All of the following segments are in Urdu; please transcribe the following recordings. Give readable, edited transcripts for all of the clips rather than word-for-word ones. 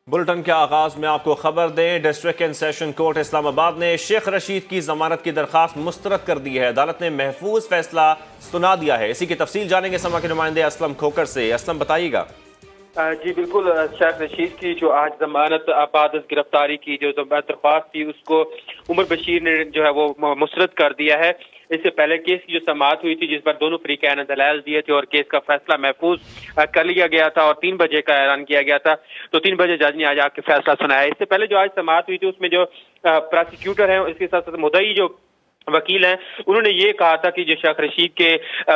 بلٹن کے آغاز میں آپ کو خبر دیں، ڈسٹرکٹ اینڈ سیشن کورٹ اسلام آباد نے شیخ رشید کی ضمانت کی درخواست مسترد کر دی ہے۔ عدالت نے محفوظ فیصلہ سنا دیا ہے۔ اسی کی تفصیل جانیں گے سما کے نمائندے اسلم کھوکر سے۔ اسلم بتائیے گا۔ جی بالکل، شیخ رشید کی جو آج ضمانت بعد از گرفتاری کی جو درخواست تھی اس کو عمر بشیر نے جو ہے وہ مسترد کر دیا ہے۔ اس سے پہلے کیس کی جو سماعت ہوئی تھی جس پر دونوں فریقین نے دلائل دیے تھے اور کیس کا فیصلہ محفوظ کر لیا گیا تھا اور 3 بجے کا اعلان کیا گیا تھا، تو 3 بجے جج نے آج آ کے فیصلہ سنایا۔ اس سے پہلے جو آج سماعت ہوئی تھی اس میں جو پروسیکیوٹر ہیں، اس کے ساتھ ساتھ مدعی جو وکیل ہیں، انہوں نے یہ کہا تھا کہ جو شیخ رشید کے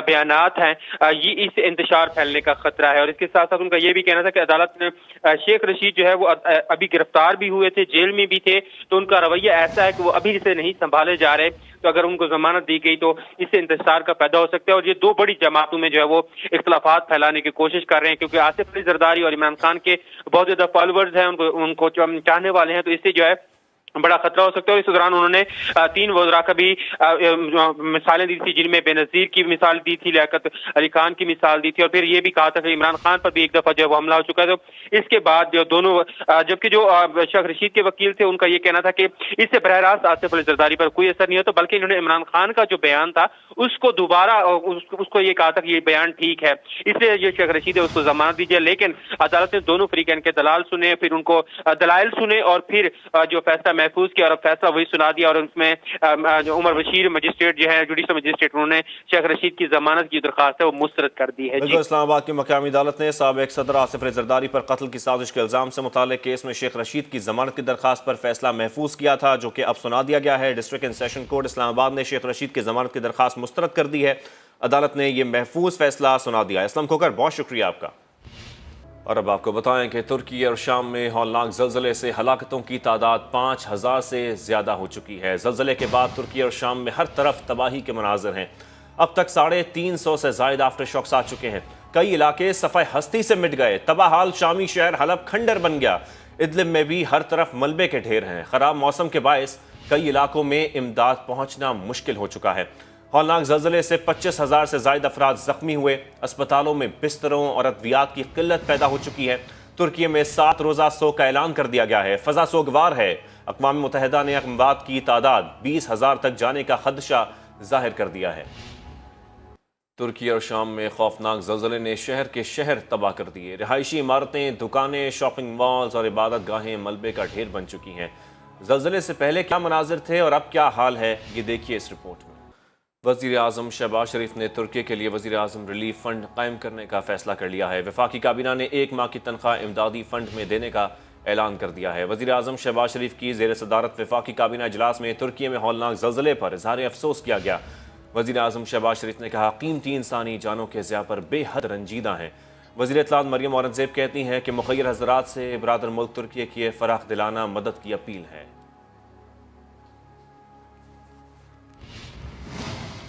بیانات ہیں یہ اس سے انتشار پھیلنے کا خطرہ ہے، اور اس کے ساتھ ساتھ ان کا یہ بھی کہنا تھا کہ عدالت نے شیخ رشید جو ہے وہ ابھی گرفتار بھی ہوئے تھے، جیل میں بھی تھے، تو ان کا رویہ ایسا ہے کہ وہ ابھی سے نہیں سنبھالے جا رہے، تو اگر ان کو ضمانت دی گئی تو اس سے انتشار کا پیدا ہو سکتا ہے۔ اور یہ 2 بڑی جماعتوں میں جو ہے وہ اختلافات پھیلانے کی کوشش کر رہے ہیں، کیونکہ آصف علی زرداری اور عمران خان کے بہت زیادہ فالوورز ہیں، ان کو چاہنے والے ہیں، تو اس سے جو ہے بڑا خطرہ ہو سکتا ہے۔ اس دوران انہوں نے 3 وزراء کا بھی مثالیں دی تھی، جن میں بے نظیر کی مثال دی تھی، لیاقت علی خان کی مثال دی تھی، اور پھر یہ بھی کہا تھا کہ عمران خان پر بھی ایک دفعہ جو ہے وہ حملہ ہو چکا ہے۔ تو اس کے بعد جو دونوں جبکہ جو شیخ رشید کے وکیل تھے ان کا یہ کہنا تھا کہ اس سے براہ راست آصف علی زرداری پر کوئی اثر نہیں ہوتا، بلکہ انہوں نے عمران خان کا جو بیان تھا اس کو دوبارہ اس کو یہ کہا تھا کہ یہ بیان ٹھیک ہے، اس لیے جو شیخ رشید ہے اس کو ضمانت دیجیے۔ لیکن عدالت نے دونوں فریقین کے دلائل سنے، پھر ان کو دلائل سنے اور پھر جو فیصلہ محفوظ کیا اور فیصلہ وہی سنا دیا، اور اس میں جو عمر بشیر مجسٹریٹ جو ہے جوڈیشل مجسٹریٹ، انہوں نے شیخ رشید کی ضمانت کی درخواست ہے وہ مسترد کر دی ہے۔ بالکل، اسلام آباد کی مقامی عدالت نے سابق صدر آصف علی زرداری پر قتل کی سازش کے الزام سے متعلق کیس میں شیخ رشید کی ضمانت کی درخواست پر فیصلہ محفوظ کیا تھا، جو کہ اب سنا دیا گیا ہے۔ ڈسٹرکٹ اینڈ سیشن کورٹ اسلام آباد نے شیخ رشید کی ضمانت کی درخواست مسترد کر دی ہے۔ عدالت نے یہ محفوظ فیصلہ سنا دیا ہے۔ اسلم کھوکر، بہت شکریہ آپ کا۔ اور اب آپ کو بتائیں کہ ترکی اور شام میں ہولناک زلزلے سے ہلاکتوں کی تعداد 5000 سے زیادہ ہو چکی ہے۔ زلزلے کے بعد ترکی اور شام میں ہر طرف تباہی کے مناظر ہیں۔ اب تک 350 سے زائد آفٹر شاکس آ چکے ہیں۔ کئی علاقے صفحہ ہستی سے مٹ گئے۔ تباہ حال شامی شہر حلب کھنڈر بن گیا۔ ادلب میں بھی ہر طرف ملبے کے ڈھیر ہیں۔ خراب موسم کے باعث کئی علاقوں میں امداد پہنچنا مشکل ہو چکا ہے۔ ہولناک زلزلے سے 25,000 سے زائد افراد زخمی ہوئے۔ اسپتالوں میں بستروں اور ادویات کی قلت پیدا ہو چکی ہے۔ ترکی میں 7 روزہ سوگ کا اعلان کر دیا گیا ہے۔ فضا سوگوار ہے۔ اقوام متحدہ نے اموات کی تعداد 20,000 تک جانے کا خدشہ ظاہر کر دیا ہے۔ ترکی اور شام میں خوفناک زلزلے نے شہر کے شہر تباہ کر دیے۔ رہائشی عمارتیں، دکانیں، شاپنگ مالز اور عبادت گاہیں ملبے کا ڈھیر بن چکی ہیں۔ زلزلے سے پہلے کیا مناظر تھے اور اب کیا حال ہے، یہ دیکھیے اس رپورٹ میں۔ وزیر اعظم شہباز شریف نے ترکی کے لیے وزیر اعظم ریلیف فنڈ قائم کرنے کا فیصلہ کر لیا ہے۔ وفاقی کابینہ نے 1 ماہ کی تنخواہ امدادی فنڈ میں دینے کا اعلان کر دیا ہے۔ وزیر اعظم شہباز شریف کی زیر صدارت وفاقی کابینہ اجلاس میں ترکی میں ہولناک زلزلے پر اظہار افسوس کیا گیا۔ وزیر اعظم شہباز شریف نے کہا، قیمتی انسانی جانوں کے ضیاع پر بے حد رنجیدہ ہیں۔ وزیر اطلاعات مریم اورنگزیب کہتی ہیں کہ مخیر حضرات سے برادر ملک ترکی کی فراخ دلانہ مدد کی اپیل ہے۔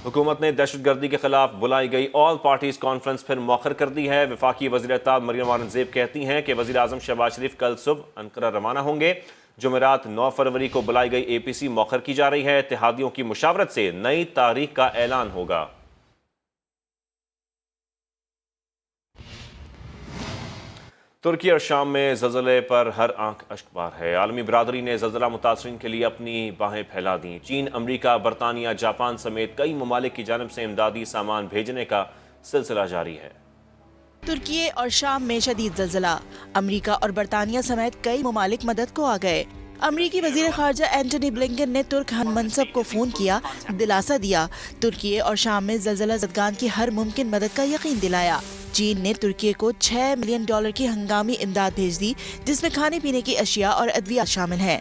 حکومت نے دہشت گردی کے خلاف بلائی گئی آل پارٹیز کانفرنس پھر مؤخر کر دی ہے۔ وفاقی وزیر اطلاعات مریم اورنگزیب کہتی ہیں کہ وزیر اعظم شہباز شریف کل صبح انقرہ روانہ ہوں گے۔ جمعرات 9 فروری کو بلائی گئی اے پی سی مؤخر کی جا رہی ہے۔ اتحادیوں کی مشاورت سے نئی تاریخ کا اعلان ہوگا۔ ترکی اور شام میں زلزلے پر ہر آنکھ اشک بار ہے۔ عالمی برادری نے زلزلہ متاثرین کے لیے اپنی باہیں پھیلا دیں۔ چین، امریکہ، برطانیہ، جاپان سمیت کئی ممالک کی جانب سے امدادی سامان بھیجنے کا سلسلہ جاری ہے۔ ترکی اور شام میں شدید زلزلہ، امریکہ اور برطانیہ سمیت کئی ممالک مدد کو آ گئے۔ امریکی وزیر خارجہ اینٹونی بلنکن نے ترک ہم منصب کو فون کیا، دلاسا دیا۔ ترکی اور شام میں زلزلہ زدگان کی ہر ممکن مدد کا یقین دلایا۔ چین نے ترکی کو $6 ملین کی ہنگامی امداد بھیج دی، جس میں کھانے پینے کی اشیاء اور ادویات شامل ہیں۔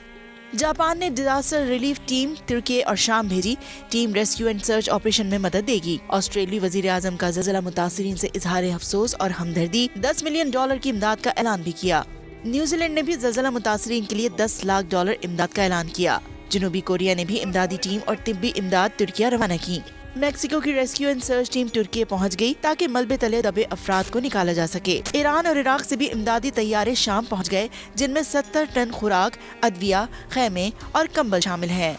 جاپان نے ڈیزاسٹر ریلیف ٹیم ترکی اور شام بھیجی۔ Team rescue and search operation میں مدد دے گی۔ آسٹریلوی وزیر اعظم کا زلزلہ متاثرین سے اظہار افسوس اور ہمدردی، $10 ملین کی امداد کا اعلان بھی کیا۔ نیوزی لینڈ نے بھی زلزلہ متاثرین کے لیے $10 لاکھ امداد کا اعلان کیا۔ جنوبی کوریا نے بھی امدادی ٹیم اور طبی امداد ترکیہ روانہ کی۔ میکسیکو کی ریسکیو اینڈ سرچ ٹیم ترکی پہنچ گئی تاکہ ملبے تلے دبے افراد کو نکالا جا سکے۔ ایران اور عراق سے بھی امدادی طیارے شام پہنچ گئے، جن میں 70 ٹن خوراک، ادویہ، خیمے اور کمبل شامل ہیں۔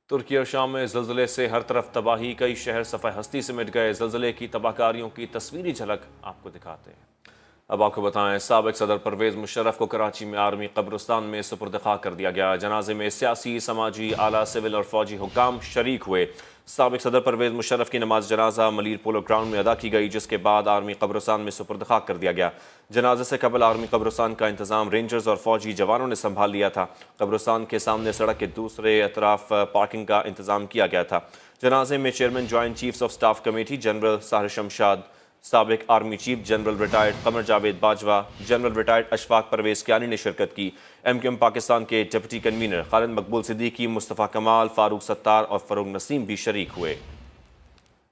ترکی اور شام میں زلزلے سے ہر طرف تباہی، کئی شہر صفحہ ہستی سے مٹ گئے۔ زلزلے کی تباہ کاریوں کی تصویری جھلک آپ کو دکھاتے ہیں۔ اب آپ کو بتائیں سابق صدر پرویز مشرف کو کراچی میں آرمی قبرستان میں سپرد خاک کر دیا گیا۔ جنازے میں سیاسی، سماجی، اعلیٰ سول اور فوجی حکام شریک ہوئے۔ سابق صدر پرویز مشرف کی نماز جنازہ ملیر پولو گراؤنڈ میں ادا کی گئی، جس کے بعد آرمی قبرستان میں سپرد خاک کر دیا گیا۔ جنازے سے قبل آرمی قبرستان کا انتظام رینجرز اور فوجی جوانوں نے سنبھال لیا تھا۔ قبرستان کے سامنے سڑک کے دوسرے اطراف پارکنگ کا انتظام کیا گیا تھا۔ جنازے میں chairman joint chiefs of staff committee general Sahir Shamshad, سابق army chief general retired Qamar Javed Bajwa, general retired Ashfaq Parvez Kayani نے شرکت کی۔ ایم کیو ایم پاکستان کے ڈپٹی کنوینر خالد مقبول صدیقی، مصطفیٰ کمال، فاروق ستار اور فروغ نسیم بھی شریک ہوئے۔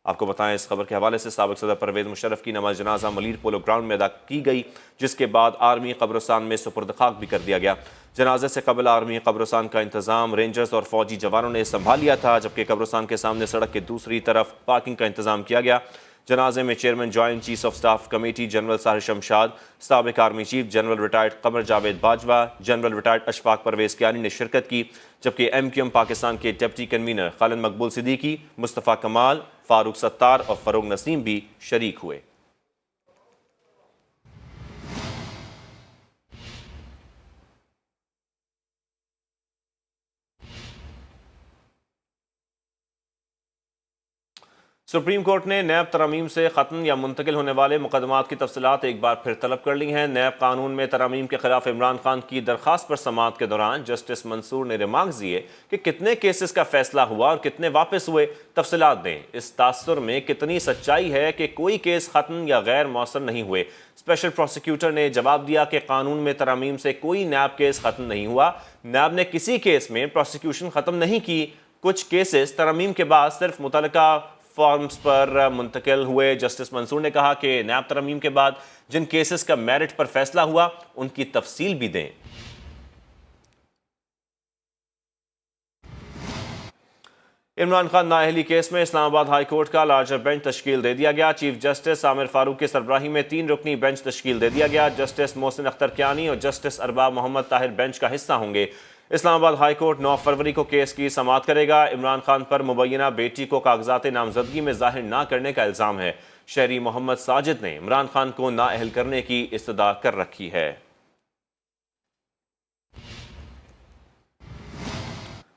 آپ کو بتائیں اس خبر کے حوالے سے سابق صدر پرویز مشرف کی نماز جنازہ ملیر پولو گراؤنڈ میں ادا کی گئی، جس کے بعد آرمی قبرستان میں سپرد خاک بھی کر دیا گیا۔ جنازے سے قبل آرمی قبرستان کا انتظام رینجرز اور فوجی جوانوں نے سنبھال لیا تھا، جبکہ قبرستان کے سامنے سڑک کے دوسری طرف پارکنگ کا انتظام کیا گیا۔ جنازے میں chairman joint chief of staff committee general Sahir Shamshad, سابق army chief general retired Qamar Javed Bajwa, general retired Ashfaq Parvez Kayani نے شرکت کی، جبکہ ایم کیو ایم پاکستان کے ڈپٹی کنوینر خالد مقبول صدیقی، مصطفیٰ کمال، فاروق ستار اور فروغ نسیم بھی شریک ہوئے۔ سپریم کورٹ نے نیب ترامیم سے ختم یا منتقل ہونے والے مقدمات کی تفصیلات ایک بار پھر طلب کر لی ہیں۔ نیب قانون میں ترامیم کے خلاف عمران خان کی درخواست پر سماعت کے دوران جسٹس منصور نے ریمارکس دیے کہ کتنے کیسز کا فیصلہ ہوا اور کتنے واپس ہوئے، تفصیلات دیں۔ اس تاثر میں کتنی سچائی ہے کہ کوئی کیس ختم یا غیر مؤثر نہیں ہوئے۔ اسپیشل پروسیکیوٹر نے جواب دیا کہ قانون میں ترامیم سے کوئی نیب کیس ختم نہیں ہوا۔ نیب نے کسی کیس میں پروسیکیوشن ختم نہیں کی۔ کچھ کیسز ترامیم کے بعد صرف متعلقہ فارمز پر منتقل ہوئے۔ جسٹس منصور نے کہا کہ نیب ترمیم کے بعد جن کیسز کا میرٹ پر فیصلہ ہوا ان کی تفصیل بھی دیں۔ عمران خان نااہلی کیس میں اسلام آباد ہائی کورٹ کا لارجر بینچ تشکیل دے دیا گیا۔ چیف جسٹس عامر فاروق کی سربراہی میں 3 رکنی بینچ تشکیل دے دیا گیا۔ جسٹس محسن اختر کیانی اور جسٹس ارباب محمد طاہر بینچ کا حصہ ہوں گے۔ اسلام آباد ہائی کورٹ 9 فروری کو کیس کی سماعت کرے گا۔ عمران خان پر مبینہ بیٹی کو کاغذات نامزدگی میں ظاہر نہ کرنے کا الزام ہے۔ شہری محمد ساجد نے عمران خان کو نااہل کرنے کی استدعا کر رکھی ہے۔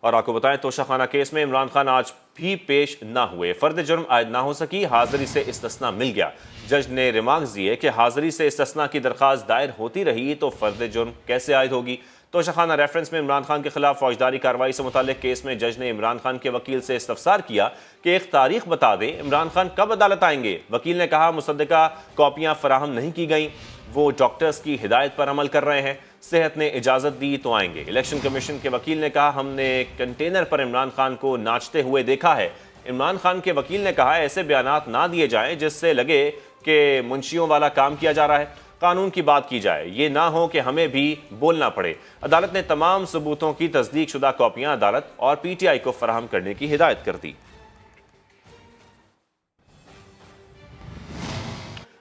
اور آپ کو بتائیں توشہ خانہ کیس میں عمران خان آج بھی پیش نہ ہوئے۔ فرد جرم عائد نہ ہو سکی، حاضری سے استثناء مل گیا۔ جج نے ریمارکس دیے کہ حاضری سے استثناء کی درخواست دائر ہوتی رہی تو فرد جرم کیسے عائد ہوگی۔ توشہ خانہ ریفرنس میں عمران خان کے خلاف فوجداری کارروائی سے متعلق کیس میں جج نے عمران خان کے وکیل سے استفسار کیا کہ ایک تاریخ بتا دیں عمران خان کب عدالت آئیں گے۔ وکیل نے کہا مصدقہ کاپیاں فراہم نہیں کی گئیں، وہ ڈاکٹرز کی ہدایت پر عمل کر رہے ہیں، صحت نے اجازت دی تو آئیں گے۔ الیکشن کمیشن کے وکیل نے کہا ہم نے کنٹینر پر عمران خان کو ناچتے ہوئے دیکھا ہے۔ عمران خان کے وکیل نے کہا ایسے بیانات نہ دیے جائیں جس سے لگے کہ منشیوں والا کام کیا جا رہا ہے، قانون کی بات کی جائے، یہ نہ ہو کہ ہمیں بھی بولنا پڑے۔ عدالت نے تمام ثبوتوں کی تصدیق شدہ کاپیاں عدالت اور پی ٹی آئی کو فراہم کرنے کی ہدایت کر دی۔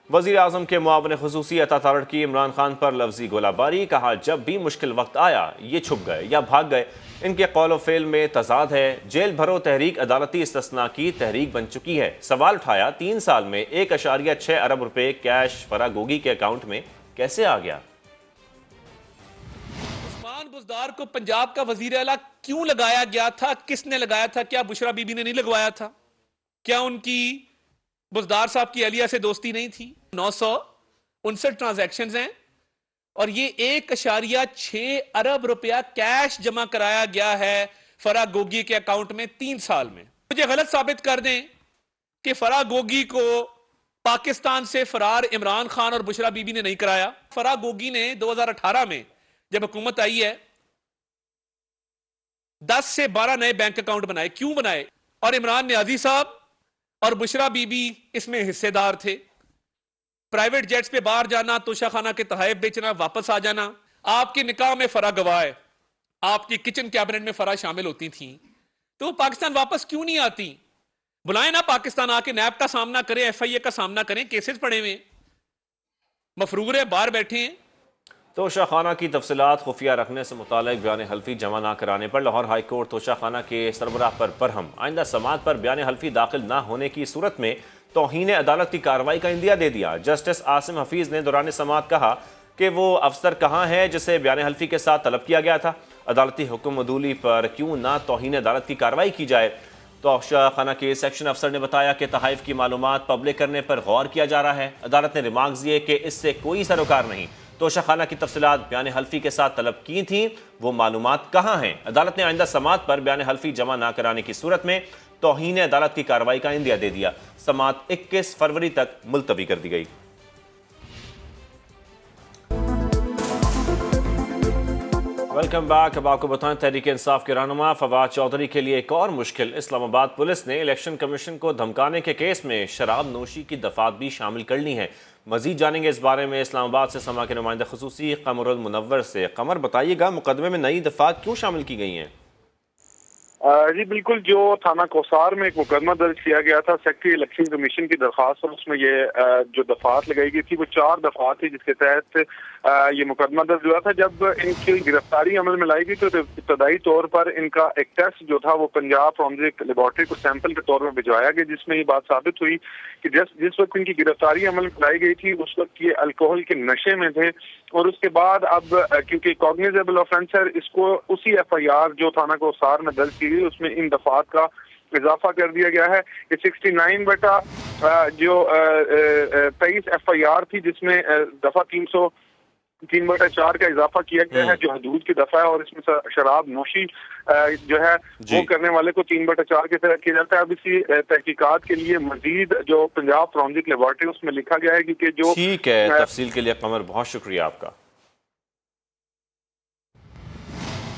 وزیر اعظم کے معاون خصوصی عطا تارڑ کی عمران خان پر لفظی گولہ باری، کہا جب بھی مشکل وقت آیا یہ چھپ گئے یا بھاگ گئے، ان کے قول و فعل میں تضاد ہے۔ جیل بھرو تحریک عدالتی استثناء کی تحریک بن چکی ہے۔ سوال اٹھایا 3 سال میں 1.6 ارب روپے کیش فرا گوگی کے اکاؤنٹ میں کیسے آ گیا؟ عثمان بزدار کو پنجاب کا وزیر اعلیٰ کیوں لگایا گیا تھا؟ کس نے لگایا تھا؟ کیا بشرا بی بی نے نہیں لگوایا تھا؟ کیا ان کی بزدار صاحب کی اہلیہ سے دوستی نہیں تھی؟ 959 ٹرانزیکشنز ہیں اور یہ 1.6 ارب روپیہ کیش جمع کرایا گیا ہے فرا گوگی کے اکاؤنٹ میں 3 سال میں۔ مجھے غلط ثابت کر دیں کہ فرا گوگی کو پاکستان سے فرار عمران خان اور بشرا بی بی نے نہیں کرایا۔ فرا گوگی نے 2018 میں جب حکومت آئی ہے 10 سے 12 نئے بینک اکاؤنٹ بنائے۔ کیوں بنائے؟ اور عمران نیازی صاحب اور بشرا بی بی اس میں حصے دار تھے۔ پرائیویٹ جیٹس پہ باہر جانا، توشہ خانہ کے تحائف بیچنا، واپس آ جانا۔ آپ کے نکاح میں فرا گواہ ہے، آپ کی کچن کیبنٹ میں فرا شامل ہوتی تھیں، تو وہ پاکستان واپس کیوں نہیں آتی؟ بلائیں نا پاکستان، آ کے نیب کا سامنا کریں، ایف آئی اے کا سامنا کریں، کیسز پڑے ہوئے، مفرور ہے، باہر بیٹھے ہیں۔ توشہ خانہ کی تفصیلات خفیہ رکھنے سے متعلق بیان حلفی جمع نہ کرانے پر لاہور ہائی کورٹ توشہ خانہ کے سربراہ پر برہم، آئندہ سماعت پر بیان حلفی داخل نہ ہونے کی صورت میں توہین عدالت کی کارروائی کا عندیہ دے دیا۔ جسٹس عاصم حفیظ نے دوران سماعت کہا کہ وہ افسر کہاں ہے جسے بیان حلفی کے ساتھ طلب کیا گیا تھا، عدالتی حکم عدولی پر کیوں نہ توہین عدالت کی کارروائی کی جائے۔ توشہ خانہ کے سیکشن افسر نے بتایا کہ تحائف کی معلومات پبلک کرنے پر غور کیا جا رہا ہے۔ عدالت نے ریمارکس دیے کہ اس سے کوئی سروکار نہیں، توشہ خانہ کی تفصیلات بیان حلفی کے ساتھ طلب کی تھیں، وہ معلومات کہاں ہیں۔ عدالت نے آئندہ سماعت پر بیان حلفی جمع نہ کرانے کی صورت میں توہین عدالت کی کارروائی کا عندیہ دے دیا۔ سماعت 21 فروری تک ملتوی کر دی گئی۔ Welcome back. اب آپ کو بتائیں تحریک انصاف کے رہنما فواد چودھری کے لیے ایک اور مشکل، اسلام آباد پولیس نے الیکشن کمیشن کو دھمکانے کے کیس میں شراب نوشی کی دفعات بھی شامل کر لی ہیں۔ مزید جانیں گے اس بارے میں اسلام آباد سے سما کے نمائندہ خصوصی قمر المنور سے۔ قمر، بتائیے گا مقدمے میں نئی دفعات کیوں شامل کی گئی ہیں؟ جی بالکل، جو تھانہ کوثار میں ایک مقدمہ درج کیا گیا تھا سیکرٹری الیکشن کمیشن کی درخواست پر، اس میں یہ جو دفعات لگائی گئی تھی وہ 4 دفعات تھی جس کے تحت یہ مقدمہ درج ہوا تھا۔ جب ان کی گرفتاری عمل میں لائی گئی تو ابتدائی طور پر ان کا ایک ٹیسٹ جو تھا وہ پنجاب فورنزک لیبارٹری کو سیمپل کے طور میں بھجوایا گیا، جس میں یہ بات ثابت ہوئی کہ جس وقت ان کی گرفتاری عمل میں لائی گئی تھی اس وقت یہ الکوہل کے نشے میں تھے، اور اس کے بعد اب کیونکہ کوگنیزیبل آفینس ہے، اس کو اسی ایف آئی آر جو تھانہ کوثار میں درج کی گئی اس میں ان دفعات کا اضافہ کر دیا گیا ہے۔ یہ 69 بٹا جو 23 ایف آئی آر تھی جس میں دفعہ 303/4 کا اضافہ کیا گیا ہے جو حدود کی دفعہ ہے، اور اس میں شراب نوشی جو ہے وہ کرنے والے کو 3/4 کے تحت کیا جاتا ہے۔ اب اسی تحقیقات کے لیے مزید جو پنجاب فورنزک لیبارٹری اس میں لکھا گیا ہے کیونکہ جو ٹھیک ہے، تفصیل کے لیے قمر بہت شکریہ آپ کا۔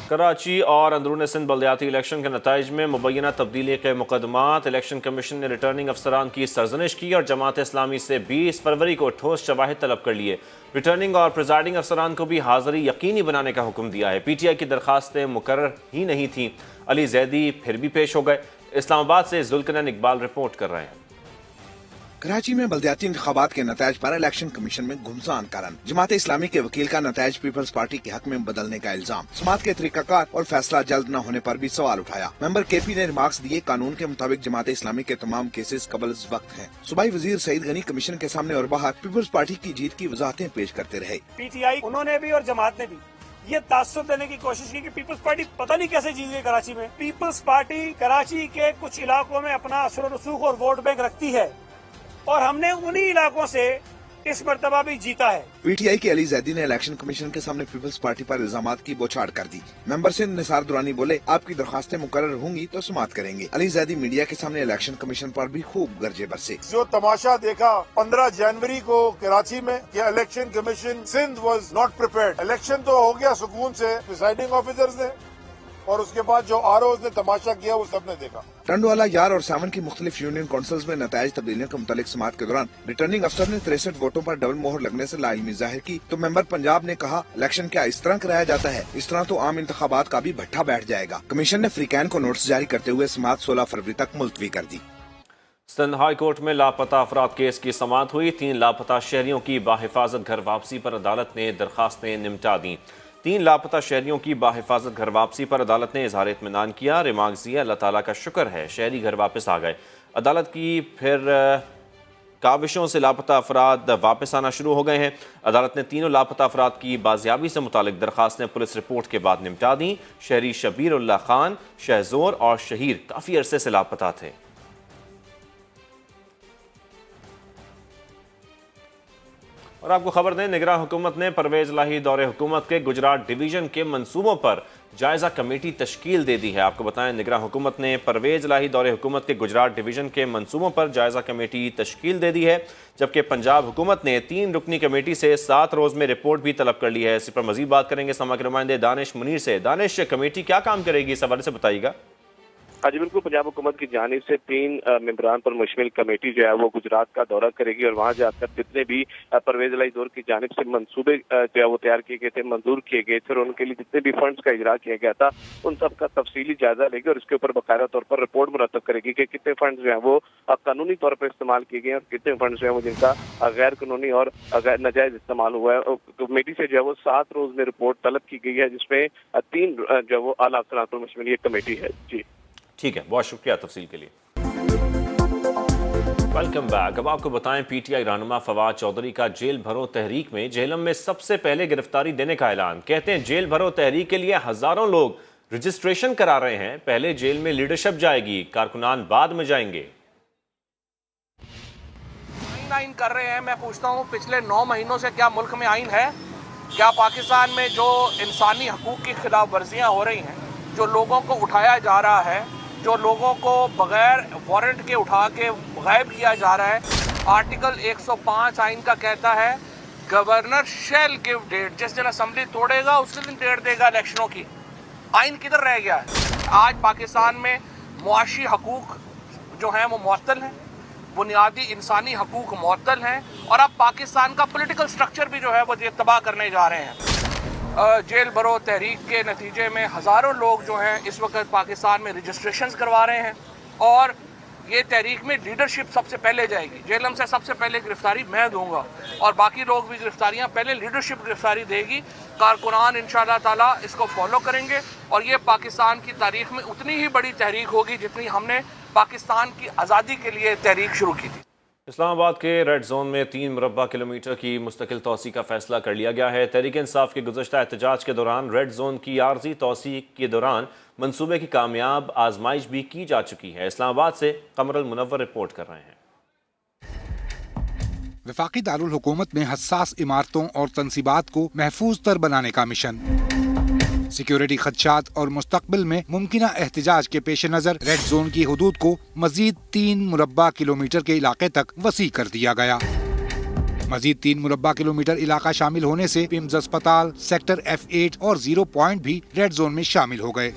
کراچی اور اندرون سندھ بلدیاتی الیکشن کے نتائج میں مبینہ تبدیلی کے مقدمات، الیکشن کمیشن نے ریٹرننگ افسران کی سرزنش کی اور جماعت اسلامی سے 20 فروری کو ٹھوس شواہد طلب کر لیے۔ ریٹرننگ اور پریزائڈنگ افسران کو بھی حاضری یقینی بنانے کا حکم دیا ہے۔ پی ٹی آئی کی درخواستیں مقرر ہی نہیں تھیں، علی زیدی پھر بھی پیش ہو گئے۔ اسلام آباد سے ذوالکنین اقبال رپورٹ کر رہے ہیں۔ کراچی میں بلدیاتی انتخابات کے نتائج پر الیکشن کمیشن میں گھمسان کارن، جماعت اسلامی کے وکیل کا نتائج پیپلز پارٹی کے حق میں بدلنے کا الزام، سماعت کے طریقہ کار اور فیصلہ جلد نہ ہونے پر بھی سوال اٹھایا۔ ممبر کے پی نے ریمارکس دیے، قانون کے مطابق جماعت اسلامی کے تمام کیسز قبل از وقت ہیں۔ صوبائی وزیر سعید غنی کمیشن کے سامنے اور باہر پیپلز پارٹی کی جیت کی وضاحتیں پیش کرتے رہے۔ پی ٹی آئی انہوں نے بھی اور جماعت نے بھی یہ تاثر دینے کی کوشش کی کہ پیپلز پارٹی پتہ نہیں کیسے جیت گئی کراچی میں۔ پیپلز پارٹی کراچی کے کچھ علاقوں میں اپنا اثر و رسوخ اور ووٹ بینک رکھتی ہے اور ہم نے انہی علاقوں سے اس مرتبہ بھی جیتا ہے۔ پی ٹی آئی کے علی زیدی نے الیکشن کمیشن کے سامنے پیپلز پارٹی پر الزامات کی بوچھاڑ کر دی۔ ممبر سندھ نثار درانی بولے، آپ کی درخواستیں مقرر ہوں گی تو سماعت کریں گے۔ علی زیدی میڈیا کے سامنے الیکشن کمیشن پر بھی خوب گرجے برسے۔ جو تماشا دیکھا 15 جنوری کو کراچی میں کہ election commission Sindh was not prepared, election تو ہو گیا سکون سے پریسائڈنگ آفیسرز نے، اور اس کے بعد جو آر اوز نے تماشا کیا وہ سب نے دیکھا۔ ٹنڈوالا، یار اور ساون کی مختلف یونین کونسلز میں نتائج تبدیلیوں کے متعلق سماعت کے دوران ریٹرننگ افسر نے 63 ووٹوں پر ڈبل مہر لگنے سے لاعلمی ظاہر کی تو ممبر پنجاب نے کہا الیکشن کیا اس طرح کرایا جاتا ہے؟ اس طرح تو عام انتخابات کا بھی بھٹا بیٹھ جائے گا۔ کمیشن نے فریقین کو نوٹس جاری کرتے ہوئے سماعت 16 فروری تک ملتوی کر دی۔ سندھ ہائی کورٹ میں لاپتہ افراد کیس کی سماعت ہوئی۔ 3 لاپتہ شہریوں کی بحفاظت گھر واپسی پر عدالت نے درخواستیں نمٹا دیں۔ 3 لاپتہ شہریوں کی بحفاظت گھر واپسی پر عدالت نے اظہار اطمینان کیا۔ ریمارکس دیا، اللہ تعالیٰ کا شکر ہے شہری گھر واپس آ گئے۔ عدالت کی پھر کاوشوں سے لاپتہ افراد واپس آنا شروع ہو گئے ہیں۔ عدالت نے تینوں لاپتہ افراد کی بازیابی سے متعلق درخواستیں پولیس رپورٹ کے بعد نمٹا دیں۔ شہری شبیر اللہ خان، شہزور اور شہیر کافی عرصے سے لاپتہ تھے۔ اور آپ کو خبر دیں، نگراں حکومت نے پرویز الہی دور حکومت کے گجرات ڈویژن کے منصوبوں پر جائزہ کمیٹی تشکیل دے دی ہے۔ آپ کو بتائیں، نگراں حکومت نے پرویز الہی دور حکومت کے گجرات ڈویژن کے منصوبوں پر جائزہ کمیٹی تشکیل دے دی ہے، جبکہ پنجاب حکومت نے 3 رکنی کمیٹی سے 7 روز میں رپورٹ بھی طلب کر لی ہے۔ اس پر مزید بات کریں گے سما کے نمائندے دانش منیر سے۔ دانش، کمیٹی کیا کام کرے گی اس حوالے سے بتائیے گا۔ جی بالکل، پنجاب حکومت کی جانب سے 3 ممبران پر مشتمل کمیٹی جو ہے وہ گجرات کا دورہ کرے گی اور وہاں جا کر جتنے بھی پرویز الہی دور کی جانب سے منصوبے جو ہے وہ تیار کیے گئے تھے، منظور کیے گئے تھے اور ان کے لیے جتنے بھی فنڈز کا اجرا کیا گیا تھا ان سب کا تفصیلی جائزہ لے گی اور اس کے اوپر باقاعدہ طور پر رپورٹ مرتب کرے گی کہ کتنے فنڈز جو ہیں وہ قانونی طور پر استعمال کیے گئے ہیں اور کتنے فنڈز جو ہیں وہ جن کا غیر قانونی اور غیر ناجائز استعمال ہوا ہے۔ کمیٹی سے جو ہے وہ 7 روز میں رپورٹ طلب کی گئی ہے، جس میں 3 جو ہے وہ اعلیٰ افسران پر مشتمل یہ کمیٹی ہے۔ جی ٹھیک ہے، بہت شکریہ تفصیل کے لیے۔ Welcome back. اب آپ کو بتائیں پی ٹی آئی رہنما فواد چودھری کا جیل بھرو تحریک میں جہلم میں سب سے پہلے گرفتاری دینے کا اعلان۔ کہتے ہیں جیل بھرو تحریک کے لیے ہزاروں لوگ رجسٹریشن کرا رہے ہیں، پہلے جیل میں لیڈرشپ جائے گی، کارکنان بعد میں جائیں گے۔ آئین کر رہے ہیں، میں پوچھتا ہوں پچھلے 9 مہینوں سے کیا ملک میں آئین ہے؟ کیا پاکستان میں جو انسانی حقوق کی خلاف ورزیاں ہو رہی ہیں، جو لوگوں کو اٹھایا جا رہا ہے، جو لوگوں کو بغیر وارنٹ کے اٹھا کے غائب کیا جا رہا ہے، آرٹیکل 105 آئین کا کہتا ہے گورنر شیل گیو ڈیٹ، جس دن اسمبلی توڑے گا اسی دن ڈیٹ دے گا الیکشنوں کی۔ آئین کدھر رہ گیا ہے؟ آج پاکستان میں معاشی حقوق جو ہیں وہ معطل ہیں، بنیادی انسانی حقوق معطل ہیں اور اب پاکستان کا پولیٹیکل سٹرکچر بھی جو ہے وہ تباہ کرنے جا رہے ہیں۔ جیل بھرو تحریک کے نتیجے میں ہزاروں لوگ جو ہیں اس وقت پاکستان میں رجسٹریشنز کروا رہے ہیں اور یہ تحریک میں لیڈرشپ سب سے پہلے جائے گی۔ جیلم سے سب سے پہلے گرفتاری میں دوں گا اور باقی لوگ بھی گرفتاریاں پہلے لیڈرشپ گرفتاری دے گی۔ کارکنان انشاءاللہ تعالی اس کو فالو کریں گے اور یہ پاکستان کی تاریخ میں اتنی ہی بڑی تحریک ہوگی جتنی ہم نے پاکستان کی آزادی کے لیے تحریک شروع کی تھی۔ اسلام آباد کے ریڈ زون میں 3 مربع کلومیٹر کی مستقل توسیع کا فیصلہ کر لیا گیا ہے۔ تحریک انصاف کے گزشتہ احتجاج کے دوران ریڈ زون کی عارضی توسیع کے دوران منصوبے کی کامیاب آزمائش بھی کی جا چکی ہے۔ اسلام آباد سے قمر المنور رپورٹ کر رہے ہیں۔ وفاقی دارالحکومت میں حساس عمارتوں اور تنصیبات کو محفوظ تر بنانے کا مشن، سیکیورٹی خدشات اور مستقبل میں ممکنہ احتجاج کے پیش نظر ریڈ زون کی حدود کو مزید 3 مربع کلومیٹر کے علاقے تک وسیع کر دیا گیا۔ مزید 3 مربع کلومیٹر علاقہ شامل ہونے سے پیمز اسپتال، سیکٹر F8 اور 0 پوائنٹ بھی ریڈ زون میں شامل ہو گئے۔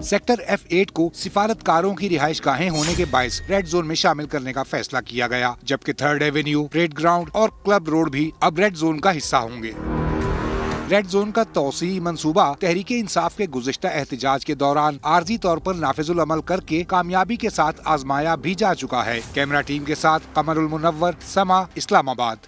سیکٹر F8 کو سفارتکاروں کی رہائش گاہیں ہونے کے باعث ریڈ زون میں شامل کرنے کا فیصلہ کیا گیا، جبکہ 3rd ایونیو، پریڈ گراؤنڈ اور کلب روڈ بھی اب ریڈ زون کا حصہ ہوں گے۔ ریڈ زون کا توسیعی منصوبہ تحریک انصاف کے گزشتہ احتجاج کے دوران عارضی طور پر نافذ العمل کر کے کامیابی کے ساتھ آزمایا بھی جا چکا ہے۔ کیمرہ ٹیم کے ساتھ قمر المنور، سما، اسلام آباد۔